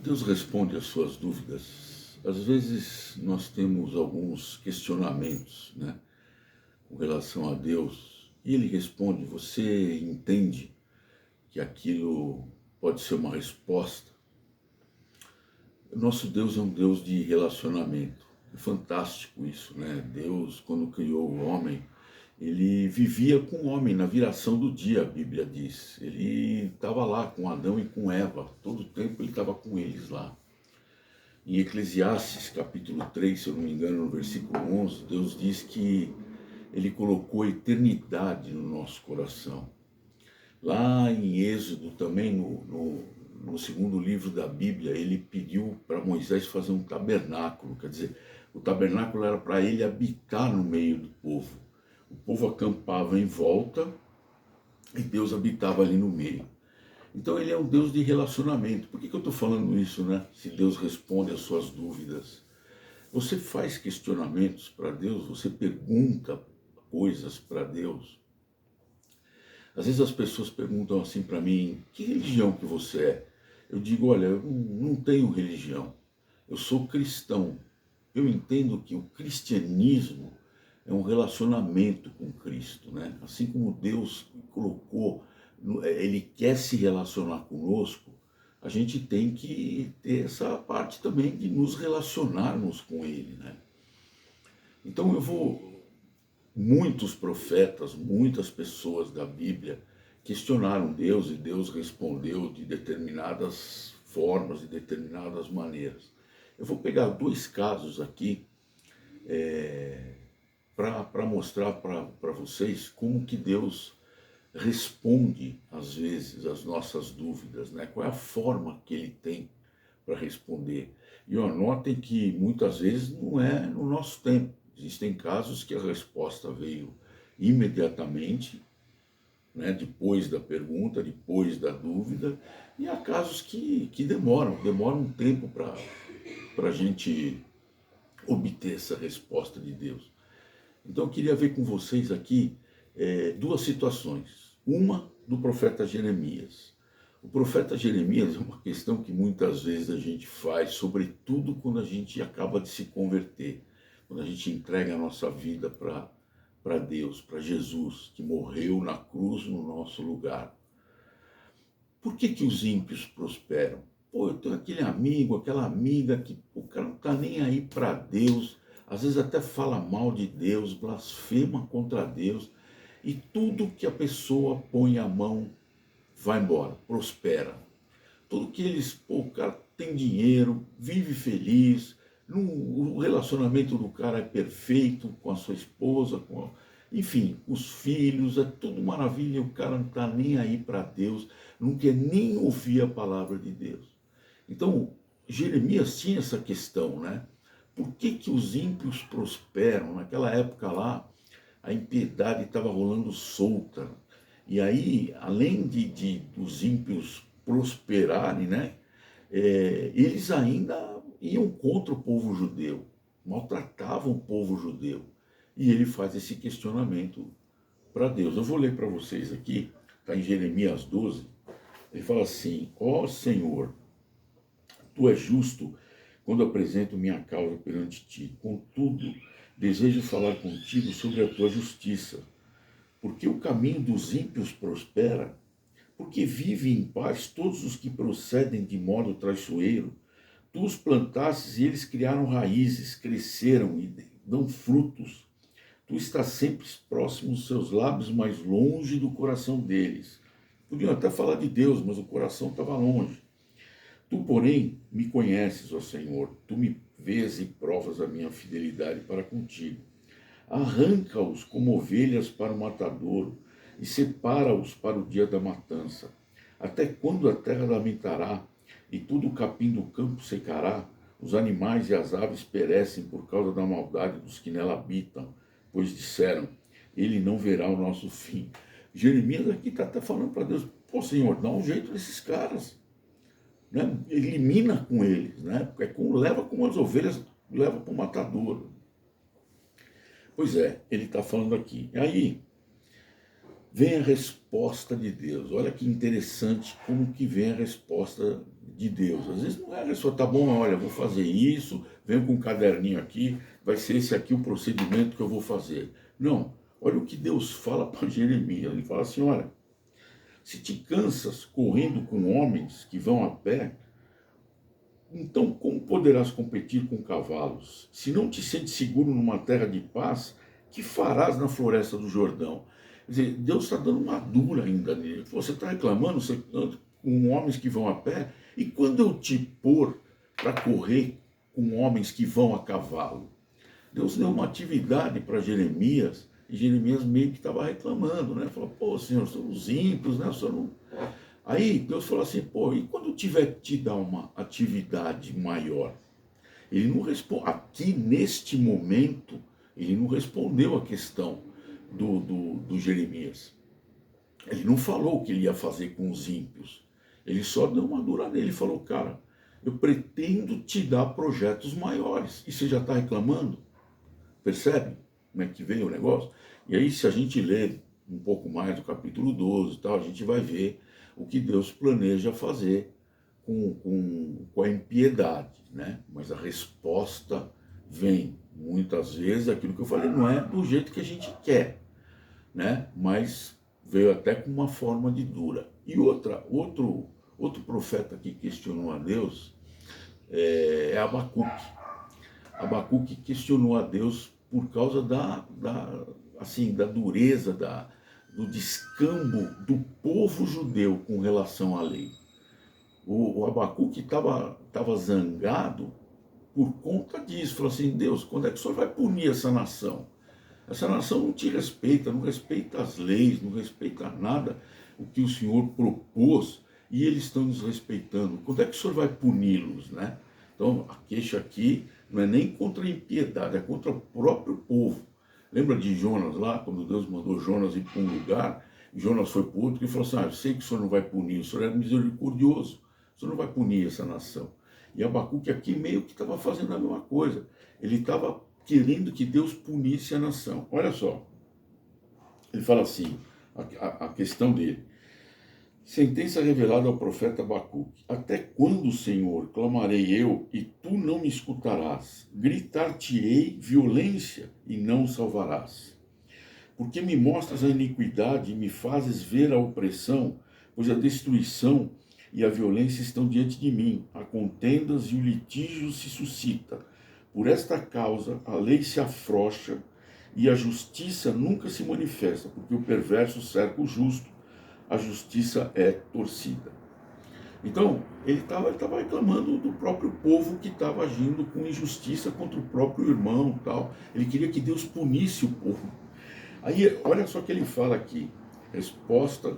Deus responde às suas dúvidas. Às vezes nós temos alguns questionamentos, né, com relação a Deus, e Ele responde, você entende que aquilo pode ser uma resposta? Nosso Deus é um Deus de relacionamento. É fantástico isso, né? Deus, quando criou o homem, ele vivia com o homem na viração do dia, a Bíblia diz. Ele estava lá com Adão e com Eva, todo o tempo ele estava com eles lá. Em Eclesiastes, capítulo 3, se eu não me engano, no versículo 11, Deus diz que ele colocou a eternidade no nosso coração. Lá em Êxodo, também no segundo livro da Bíblia, ele pediu para Moisés fazer um tabernáculo, quer dizer, o tabernáculo era para ele habitar no meio do povo. O povo acampava em volta e Deus habitava ali no meio. Então ele é um Deus de relacionamento. Por que eu estou falando isso, né? Se Deus responde às suas dúvidas. Você faz questionamentos para Deus, você pergunta coisas para Deus. Às vezes as pessoas perguntam assim para mim, que religião que você é? Eu digo, olha, eu não tenho religião, eu sou cristão. Eu entendo que o cristianismo é um relacionamento com Cristo, né? Assim como Deus colocou, Ele quer se relacionar conosco, a gente tem que ter essa parte também de nos relacionarmos com Ele, né? Então muitos profetas, muitas pessoas da Bíblia questionaram Deus e Deus respondeu de determinadas formas, de determinadas maneiras. Eu vou pegar dois casos aqui para mostrar para vocês como que Deus responde, às vezes, as nossas dúvidas, né? Qual é a forma que Ele tem para responder. E notem que muitas vezes não é no nosso tempo. Existem casos que a resposta veio imediatamente, né, depois da pergunta, depois da dúvida, e há casos que demoram um tempo para a gente obter essa resposta de Deus. Então eu queria ver com vocês aqui duas situações. Uma do profeta Jeremias. O profeta Jeremias é uma questão que muitas vezes a gente faz, sobretudo quando a gente acaba de se converter, quando a gente entrega a nossa vida para Deus, para Jesus, que morreu na cruz no nosso lugar. Por que os ímpios prosperam? Pô, eu tenho aquele amigo, aquela amiga que o cara não está nem aí para Deus, às vezes até fala mal de Deus, blasfema contra Deus, e tudo que a pessoa põe a mão vai embora, prospera. Tudo que eles, pô, o cara tem dinheiro, vive feliz, o relacionamento do cara é perfeito com a sua esposa, enfim, os filhos, é tudo maravilha, o cara não está nem aí para Deus, não quer nem ouvir a palavra de Deus. Então, Jeremias tinha essa questão, né? Por que os ímpios prosperam? Naquela época lá, a impiedade estava rolando solta. E aí, além dos ímpios prosperarem, né, eles ainda iam contra o povo judeu, maltratavam o povo judeu. E ele faz esse questionamento para Deus. Eu vou ler para vocês aqui, está em Jeremias 12, ele fala assim, ó Senhor, Tu és justo quando apresento minha causa perante Ti, contudo, desejo falar contigo sobre a Tua justiça, porque o caminho dos ímpios prospera, porque vivem em paz todos os que procedem de modo traiçoeiro. Tu os plantastes e eles criaram raízes, cresceram e dão frutos. Tu estás sempre próximo dos seus lábios, mas longe do coração deles. Podiam até falar de Deus, mas o coração estava longe. Tu, porém, me conheces, ó Senhor, tu me vês e provas a minha fidelidade para contigo. Arranca-os como ovelhas para o matadouro e separa-os para o dia da matança. Até quando a terra lamentará e todo o capim do campo secará? Os animais e as aves perecem por causa da maldade dos que nela habitam, pois disseram, ele não verá o nosso fim. Jeremias aqui está até falando para Deus, pô Senhor, dá um jeito nesses caras, né? Elimina com eles, né? Leva como as ovelhas, leva para o matadouro. Pois é, ele está falando aqui. E aí, vem a resposta de Deus. Olha que interessante como que vem a resposta de Deus. Às vezes não é a pessoa, tá bom, olha, vou fazer isso, venho com um caderninho aqui, vai ser esse aqui o procedimento que eu vou fazer. Não, olha o que Deus fala para Jeremias. Ele fala assim, olha, se te cansas correndo com homens que vão a pé, então como poderás competir com cavalos? Se não te sentes seguro numa terra de paz, que farás na floresta do Jordão? Quer dizer, Deus está dando uma dura ainda nele. Você está reclamando com homens que vão a pé? E quando eu te pôr para correr com homens que vão a cavalo? Deus deu uma atividade para Jeremias, e Jeremias meio que estava reclamando, né? Falou, pô, Senhor, são os ímpios, né? O Senhor não... Aí Deus falou assim, pô, e quando eu tiver que te dar uma atividade maior? Ele não responde, aqui neste momento, ele não respondeu a questão do Jeremias. Ele não falou o que ele ia fazer com os ímpios. Ele só deu uma dura nele e falou, cara, eu pretendo te dar projetos maiores. E você já está reclamando? Percebe como é que veio o negócio? E aí, se a gente ler um pouco mais do capítulo 12 e tal, a gente vai ver o que Deus planeja fazer com a impiedade, né? Mas a resposta vem, muitas vezes, aquilo que eu falei, não é do jeito que a gente quer, né? Mas veio até com uma forma de dura. E outro profeta que questionou a Deus é Abacuque. Abacuque questionou a Deus por causa da dureza, do descambo do povo judeu com relação à lei. O Abacuque estava zangado por conta disso. Falou assim, Deus, quando é que o Senhor vai punir essa nação? Essa nação não te respeita, não respeita as leis, não respeita nada o que o Senhor propôs, e eles estão desrespeitando. Quando é que o Senhor vai puni-los, né? Então, a queixa aqui não é nem contra a impiedade, é contra o próprio povo. Lembra de Jonas lá, quando Deus mandou Jonas ir para um lugar, e Jonas foi para outro, e falou assim, eu sei que o Senhor não vai punir, o Senhor é misericordioso, o Senhor não vai punir essa nação. E Abacuque aqui meio que estava fazendo a mesma coisa. Ele estava querendo que Deus punisse a nação. Olha só, ele fala assim, a questão dele. Sentença revelada ao profeta Abacuque. Até quando, Senhor, clamarei eu e tu não me escutarás? Gritar-te-ei violência e não salvarás. Porque me mostras a iniquidade e me fazes ver a opressão, pois a destruição e a violência estão diante de mim, há contendas e o litígio se suscita. Por esta causa a lei se afrouxa e a justiça nunca se manifesta, porque o perverso cerca o justo, a justiça é torcida. Então, ele estava reclamando do próprio povo que estava agindo com injustiça contra o próprio irmão, tal. Ele queria que Deus punisse o povo. Aí, olha só o que ele fala aqui, resposta,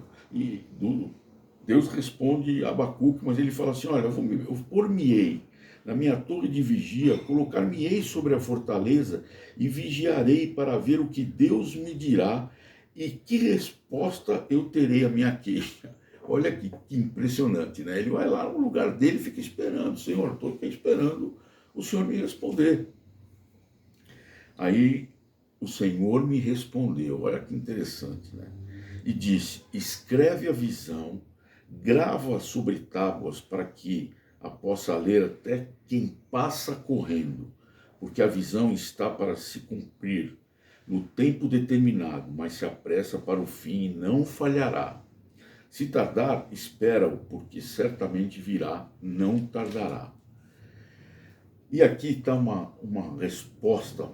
Deus responde a Abacuque, mas ele fala assim, olha, eu por-me-ei na minha torre de vigia, colocar-me-ei sobre a fortaleza e vigiarei para ver o que Deus me dirá e que resposta eu terei à minha queixa. Olha que impressionante, né? Ele vai lá no lugar dele e fica esperando, Senhor, estou aqui esperando o Senhor me responder. Aí o Senhor me respondeu, olha que interessante, né? E disse, escreve a visão, grava sobre tábuas para que a possa ler até quem passa correndo, porque a visão está para se cumprir no tempo determinado, mas se apressa para o fim e não falhará. Se tardar, espera-o, porque certamente virá, não tardará. E aqui está uma resposta,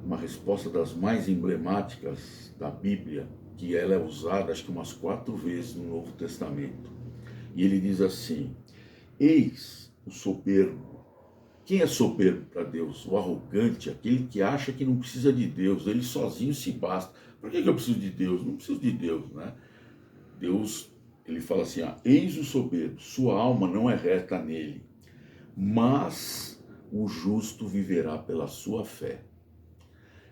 uma resposta das mais emblemáticas da Bíblia, que ela é usada acho que umas 4 vezes no Novo Testamento. E ele diz assim, eis o soberbo. Quem é soberbo para Deus? O arrogante, aquele que acha que não precisa de Deus, ele sozinho se basta. Por que eu preciso de Deus? Não preciso de Deus, né? Deus, ele fala assim, eis o soberbo, sua alma não é reta nele, mas o justo viverá pela sua fé.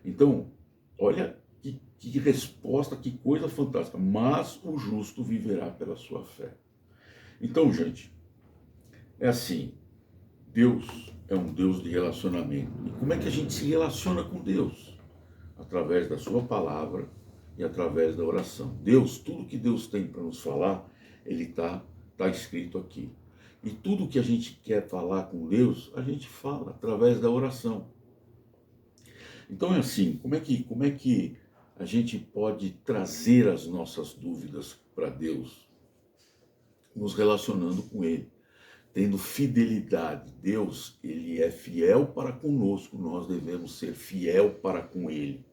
Então, olha que resposta, que coisa fantástica, mas o justo viverá pela sua fé. Então, gente, é assim, Deus é um Deus de relacionamento. E como é que a gente se relaciona com Deus? Através da sua palavra e através da oração. Deus, tudo que Deus tem para nos falar, ele está escrito aqui. E tudo que a gente quer falar com Deus, a gente fala através da oração. Então é assim, como é que a gente pode trazer as nossas dúvidas para Deus? Nos relacionando com Ele, tendo fidelidade. Deus, Ele é fiel para conosco, nós devemos ser fiel para com Ele.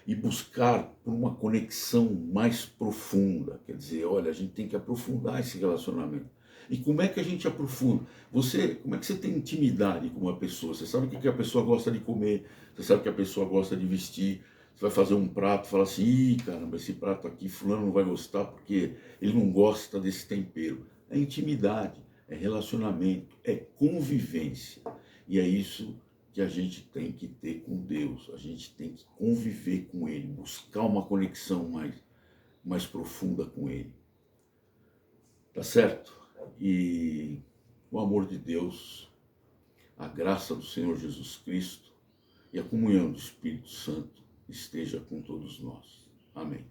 E buscar por uma conexão mais profunda, quer dizer, olha, a gente tem que aprofundar esse relacionamento. E como é que a gente aprofunda? Como é que você tem intimidade com uma pessoa? Você sabe o que a pessoa gosta de comer, você sabe o que a pessoa gosta de vestir, você vai fazer um prato, fala assim, ih, caramba, esse prato aqui fulano não vai gostar porque ele não gosta desse tempero. É intimidade, é relacionamento, é convivência. E é isso que a gente tem que ter com Deus, a gente tem que conviver com Ele, buscar uma conexão mais profunda com Ele. Tá certo? E o amor de Deus, a graça do Senhor Jesus Cristo e a comunhão do Espírito Santo esteja com todos nós. Amém.